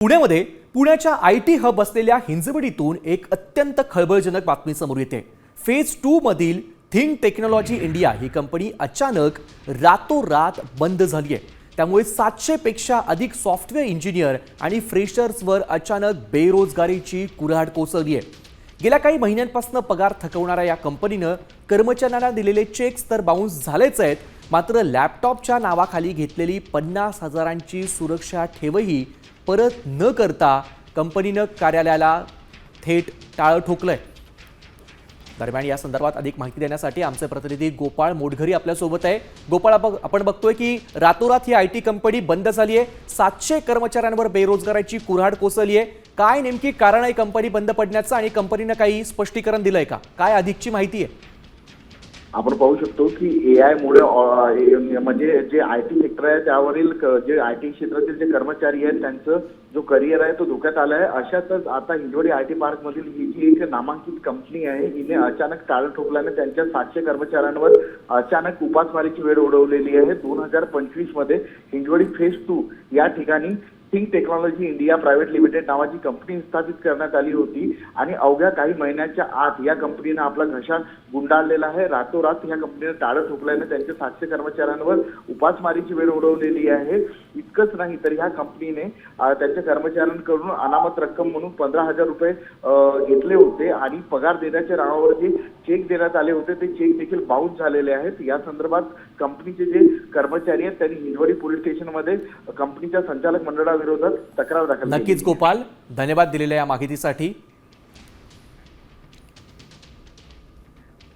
पुण्यामध्ये पुण्याच्या IT hub असलेल्या हिंजवडीतून एक अत्यंत खळबळजनक बातमी समोर येते। फेज 2 मधील थिंक टेक्नॉलॉजी इंडिया ही कंपनी अचानक रातोरात बंद झाली आहे। त्यामुळे 700 पेक्षा अधिक सॉफ्टवेअर इंजिनियर आणि फ्रेशर्सवर अचानक बेरोजगारीची कुऱ्हाड कोसळली आहे। गेल्या काही महिन्यांपासून पगार थकवणाऱ्या या कंपनीनं कर्मचाऱ्यांना दिलेले चेक्स तर बाउन्स झालेच आहेत, मात्र लॅपटॉपच्या नावाखाली घेतलेली 50,000ची सुरक्षा ठेवही परत न करता कंपनीनं कार्यालयाला थेट टाळं ठोकलंय। दरम्यान या संदर्भात अधिक माहिती देण्यासाठी आमचे प्रतिनिधी गोपाळ मोटघरी आपल्यासोबत आहे। गोपाळ, आपण बघतोय की रातोरात ही आयटी कंपनी बंद झाली आहे, 700 कर्मचाऱ्यांवर बेरोजगारीची कुऱ्हाड कोसळली आहे। काय नेमकी कारण आहे कंपनी बंद पडण्याचं आणि कंपनीनं काही स्पष्टीकरण दिलंय का? काय अधिकची माहिती आहे? आपण पाहू शकतो की एआय मुळे म्हणजे जे आयटी सेक्टर आहे त्यावरील जे आयटी क्षेत्रातील जे कर्मचारी आहेत त्यांचं जो करिअर आहे तो धोक्यात आला आहे। अशातच आता हिंजवडी आयटी पार्क मधील ही जी एक नामांकित कंपनी आहे हिने अचानक टाळं ठोकल्याने त्यांच्या 700 कर्मचाऱ्यांवर अचानक उपासमारीची वेळ ओढवलेली आहे। 2025 मध्ये हिंजवडी फेज 2 या ठिकाणी think technology India private limited नावाची कंपनी स्थापित करण्यात आली होती आणि अवघ्या काही महिन्याच्या आत या कंपनीने आपला घसा गुंडाळलेला आहे। रातोरात या कंपनीने टाळं ठोकल्याने त्यांच्या 700 कर्मचाऱ्यांवर उपासमारीची वेळ ओढवलेली आहे। इतकंच नाही तर ह्या कंपनीने त्यांच्या कर्मचाऱ्यांकडून अनामत रक्कम म्हणून 15,000 रुपये घेतले होते आणि पगार देण्याच्या नावावर जे चेक देण्यात आले होते ते चेक देखील बाउन्स झालेले आहेत। या संदर्भात कंपनीचे जे कर्मचारी आहेत त्यांनी हिंजवडी पोलीस स्टेशनमध्ये कंपनीच्या संचालक मंडळाविरोधात तक्रार दाखल केली। नक्कीच गोपाल, धन्यवाद दिलेल्या या माहितीसाठी।